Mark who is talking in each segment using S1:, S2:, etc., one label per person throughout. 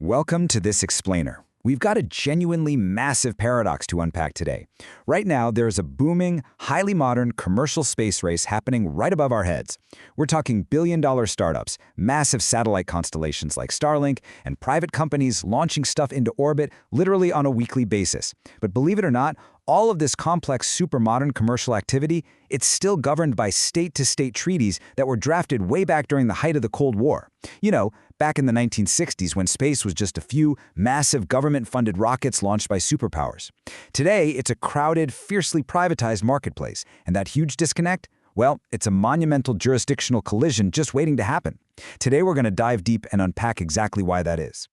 S1: Welcome to this explainer. We've got a genuinely massive paradox to unpack today. Right now, there's a booming, highly modern commercial space race happening right above our heads. We're talking billion-dollar startups, massive satellite constellations like Starlink, and private companies launching stuff into orbit literally on a weekly basis. But believe it or not, all of this complex, super-modern commercial activity, it's still governed by state-to-state treaties that were drafted way back during the height of the Cold War. You know, back in the 1960s when space was just a few massive government-funded rockets launched by superpowers. Today, it's a crowded, fiercely privatized marketplace, and that huge disconnect? Well, it's a monumental jurisdictional collision just waiting to happen. Today, we're going to dive deep and unpack exactly why that is.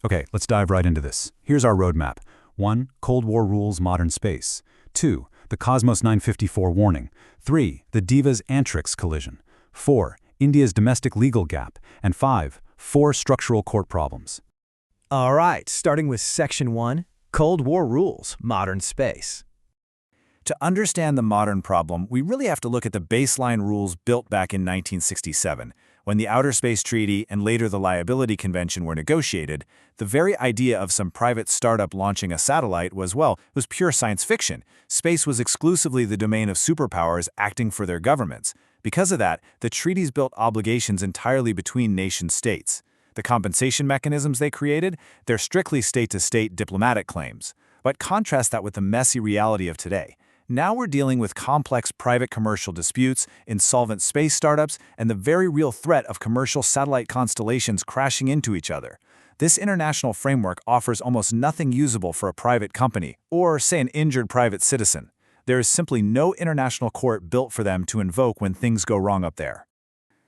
S2: Okay, let's dive right into this. Here's our roadmap. 1. Cold War rules modern space. 2. The Cosmos 954 warning. 3. The Divas-Antrix collision. 4. India's domestic legal gap. And 5. 4 structural court problems.
S3: All right, starting with Section 1, Cold War rules, modern space.
S4: To understand the modern problem, we really have to look at the baseline rules built back in 1967. When the Outer Space Treaty and later the Liability Convention were negotiated, the very idea of some private startup launching a satellite was pure science fiction. Space was exclusively the domain of superpowers acting for their governments. Because of that, the treaties built obligations entirely between nation-states. The compensation mechanisms they created, they're strictly state-to-state diplomatic claims. But contrast that with the messy reality of today. Now we're dealing with complex private commercial disputes, insolvent space startups, and the very real threat of commercial satellite constellations crashing into each other. This international framework offers almost nothing usable for a private company, or, say, an injured private citizen. There is simply no international court built for them to invoke when things go wrong up there.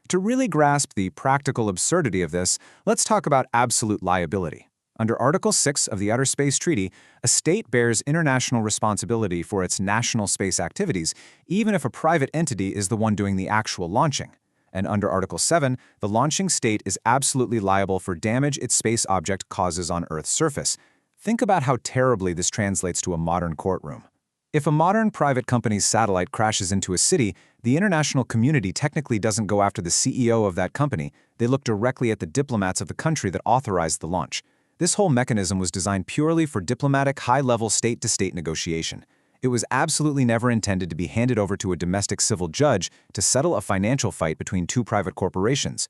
S5: To really grasp the practical absurdity of this, let's talk about absolute liability. Under Article 6 of the Outer Space Treaty, a state bears international responsibility for its national space activities, even if a private entity is the one doing the actual launching. And under Article 7, the launching state is absolutely liable for damage its space object causes on Earth's surface. Think about how terribly this translates to a modern courtroom. If a modern private company's satellite crashes into a city, the international community technically doesn't go after the CEO of that company. They look directly at the diplomats of the country that authorized the launch. This whole mechanism was designed purely for diplomatic, high-level state-to-state negotiation. It was absolutely never intended to be handed over to a domestic civil judge to settle a financial fight between two private corporations.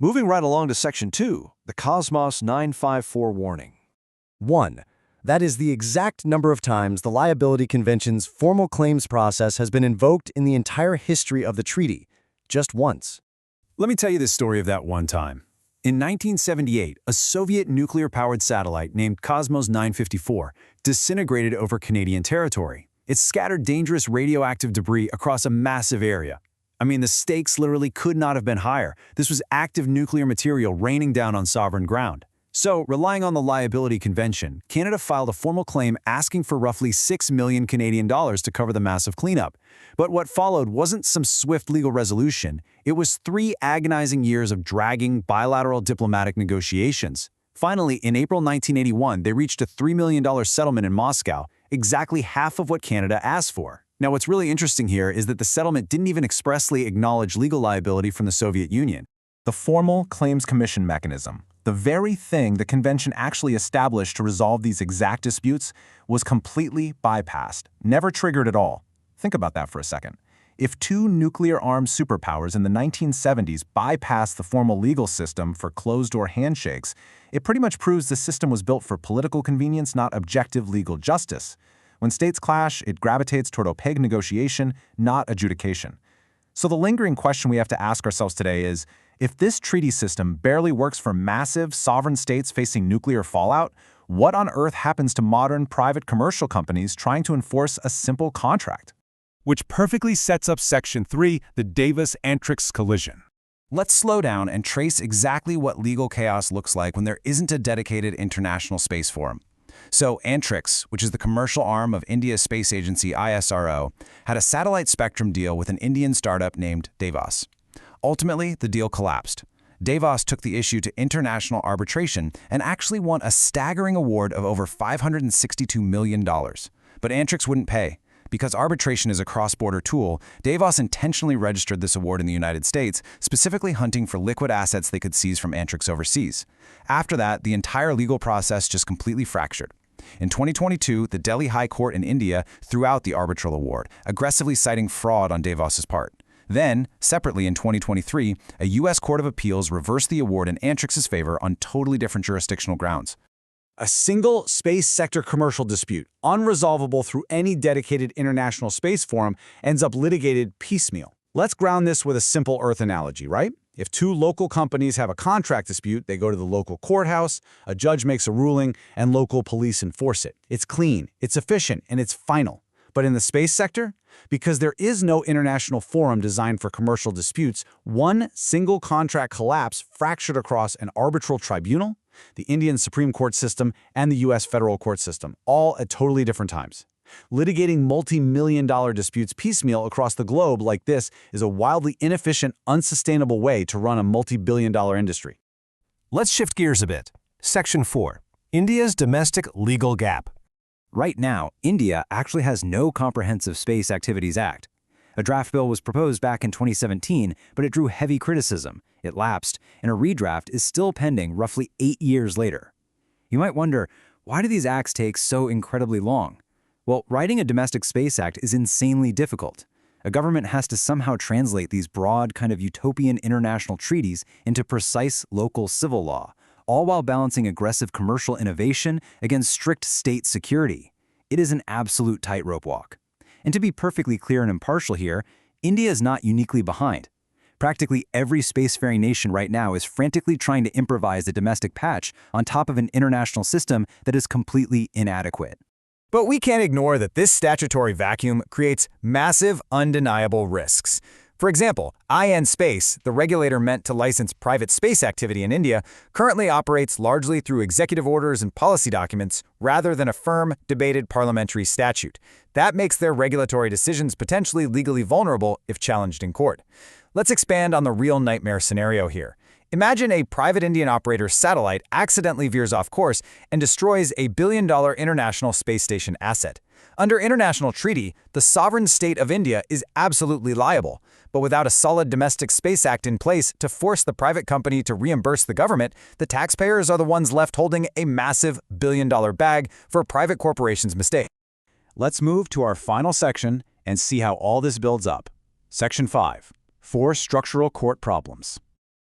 S6: Moving right along to Section 2, the Cosmos 954 warning.
S7: 1. That is the exact number of times the Liability Convention's formal claims process has been invoked in the entire history of the treaty, just once.
S2: Let me tell you the story of that one time. In 1978, a Soviet nuclear-powered satellite named Cosmos 954 disintegrated over Canadian territory. It scattered dangerous radioactive debris across a massive area. I mean, the stakes literally could not have been higher. This was active nuclear material raining down on sovereign ground. So, relying on the Liability Convention, Canada filed a formal claim asking for roughly $6 million Canadian dollars to cover the massive cleanup. But what followed wasn't some swift legal resolution. It was 3 agonizing years of dragging bilateral diplomatic negotiations. Finally, in April 1981, they reached a $3 million settlement in Moscow, exactly half of what Canada asked for. Now, what's really interesting here is that the settlement didn't even expressly acknowledge legal liability from the Soviet Union.
S4: The formal claims commission mechanism, the very thing the convention actually established to resolve these exact disputes, was completely bypassed, never triggered at all. Think about that for a second. If 2 nuclear-armed superpowers in the 1970s bypassed the formal legal system for closed-door handshakes, it pretty much proves the system was built for political convenience, not objective legal justice. When states clash, it gravitates toward opaque negotiation, not adjudication. So the lingering question we have to ask ourselves today is, if this treaty system barely works for massive, sovereign states facing nuclear fallout, what on earth happens to modern private commercial companies trying to enforce a simple contract?
S2: Which perfectly sets up Section 3, the Divas-Antrix collision.
S1: Let's slow down and trace exactly what legal chaos looks like when there isn't a dedicated international space forum. So Antrix, which is the commercial arm of India's space agency ISRO, had a satellite spectrum deal with an Indian startup named Devas. Ultimately, the deal collapsed. Devas took the issue to international arbitration and actually won a staggering award of over $562 million. But Antrix wouldn't pay,
S2: Because arbitration is a cross-border tool, Davos intentionally registered this award in the United States, specifically hunting for liquid assets they could seize from Antrix overseas. After that, the entire legal process just completely fractured. In 2022, the Delhi High Court in India threw out the arbitral award, aggressively citing fraud on Davos's part. Then, separately in 2023, a U.S. Court of Appeals reversed the award in Antrix's favor on totally different jurisdictional grounds.
S1: A single space sector commercial dispute, unresolvable through any dedicated international space forum, ends up litigated piecemeal. Let's ground this with a simple Earth analogy, right? If two local companies have a contract dispute, they go to the local courthouse, a judge makes a ruling, and local police enforce it. It's clean, it's efficient, and it's final. But in the space sector, because there is no international forum designed for commercial disputes, one single contract collapse fractured across an arbitral tribunal, the Indian Supreme Court system, and the U.S. federal court system, all at totally different times. Litigating multi-million-dollar disputes piecemeal across the globe like this is a wildly inefficient, unsustainable way to run a multi-billion-dollar industry.
S3: Let's shift gears a bit. Section 4. India's domestic legal gap.
S2: Right now, India actually has no Comprehensive Space Activities Act. A draft bill was proposed back in 2017, but it drew heavy criticism. It lapsed, and a redraft is still pending roughly 8 years later. You might wonder, why do these acts take so incredibly long? Well, writing a domestic space act is insanely difficult. A government has to somehow translate these broad, kind of utopian international treaties into precise local civil law, all while balancing aggressive commercial innovation against strict state security. It is an absolute tightrope walk. And to be perfectly clear and impartial here, India is not uniquely behind. Practically every spacefaring nation right now is frantically trying to improvise a domestic patch on top of an international system that is completely inadequate.
S4: But we can't ignore that this statutory vacuum creates massive, undeniable risks. For example, IN Space, the regulator meant to license private space activity in India, currently operates largely through executive orders and policy documents rather than a firm, debated parliamentary statute. That makes their regulatory decisions potentially legally vulnerable if challenged in court. Let's expand on the real nightmare scenario here. Imagine a private Indian operator's satellite accidentally veers off course and destroys a billion-dollar international space station asset. Under international treaty, the sovereign state of India is absolutely liable, but without a solid domestic space act in place to force the private company to reimburse the government, the taxpayers are the ones left holding a massive billion-dollar bag for a private corporation's mistake.
S1: Let's move to our final section and see how all this builds up. Section 5. 4 structural court problems.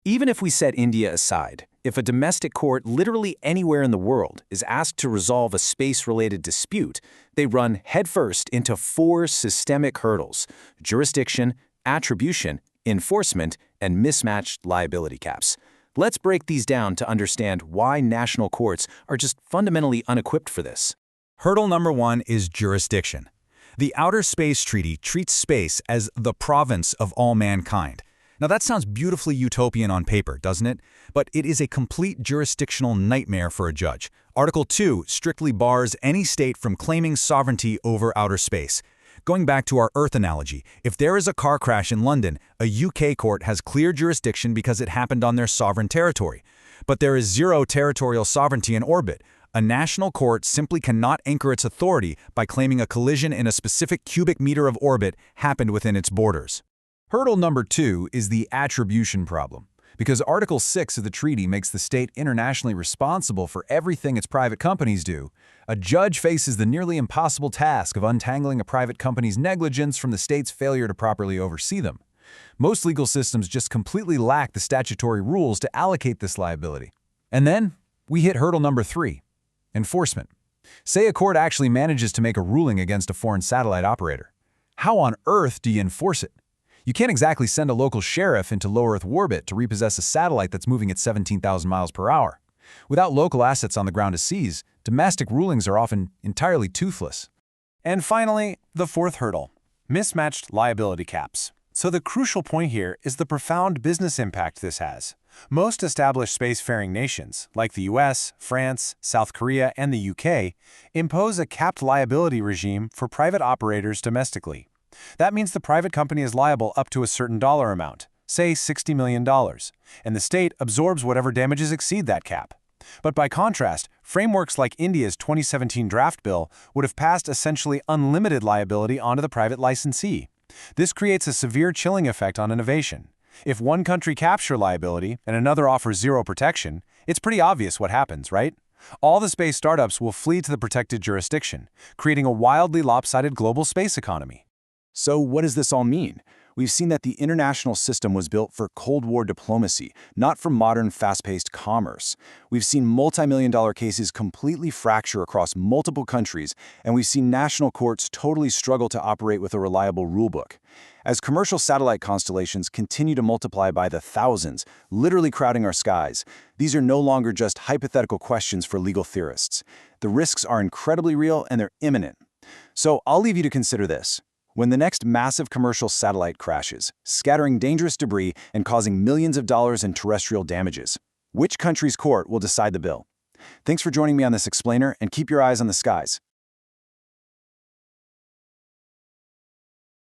S2: Even if we set India aside, if a domestic court literally anywhere in the world is asked to resolve a space-related dispute, they run headfirst into 4 systemic hurdles: jurisdiction, attribution, enforcement, and mismatched liability caps. Let's break these down to understand why national courts are just fundamentally unequipped for this.
S4: Hurdle number 1 is jurisdiction. The Outer Space Treaty treats space as the province of all mankind. Now that sounds beautifully utopian on paper, doesn't it? But it is a complete jurisdictional nightmare for a judge. Article 2 strictly bars any state from claiming sovereignty over outer space. Going back to our Earth analogy, if there is a car crash in London, a UK court has clear jurisdiction because it happened on their sovereign territory. But there is zero territorial sovereignty in orbit. A national court simply cannot anchor its authority by claiming a collision in a specific cubic meter of orbit happened within its borders.
S5: Hurdle number 2 is the attribution problem. Because Article 6 of the treaty makes the state internationally responsible for everything its private companies do, a judge faces the nearly impossible task of untangling a private company's negligence from the state's failure to properly oversee them. Most legal systems just completely lack the statutory rules to allocate this liability. And then we hit hurdle number 3, enforcement. Say a court actually manages to make a ruling against a foreign satellite operator. How on earth do you enforce it? You can't exactly send a local sheriff into low Earth orbit to repossess a satellite that's moving at 17,000 miles per hour. Without local assets on the ground to seize, domestic rulings are often entirely toothless.
S4: And finally, the 4th hurdle, mismatched liability caps. So the crucial point here is the profound business impact this has. Most established spacefaring nations, like the US, France, South Korea, and the UK, impose a capped liability regime for private operators domestically. That means the private company is liable up to a certain dollar amount, say $60 million, and the state absorbs whatever damages exceed that cap.
S2: But by contrast, frameworks like India's 2017 draft bill would have passed essentially unlimited liability onto the private licensee. This creates a severe chilling effect on innovation. If one country captures liability and another offers zero protection, it's pretty obvious what happens, right? All the space startups will flee to the protected jurisdiction, creating a wildly lopsided global space economy.
S4: So what does this all mean? We've seen that the international system was built for Cold War diplomacy, not for modern fast-paced commerce. We've seen multi-million-dollar cases completely fracture across multiple countries, and we've seen national courts totally struggle to operate with a reliable rulebook. As commercial satellite constellations continue to multiply by the thousands, literally crowding our skies, these are no longer just hypothetical questions for legal theorists. The risks are incredibly real and they're imminent. So I'll leave you to consider this. When the next massive commercial satellite crashes, scattering dangerous debris and causing millions of dollars in terrestrial damages, which country's court will decide the bill? Thanks for joining me on this explainer, and keep your eyes on the skies.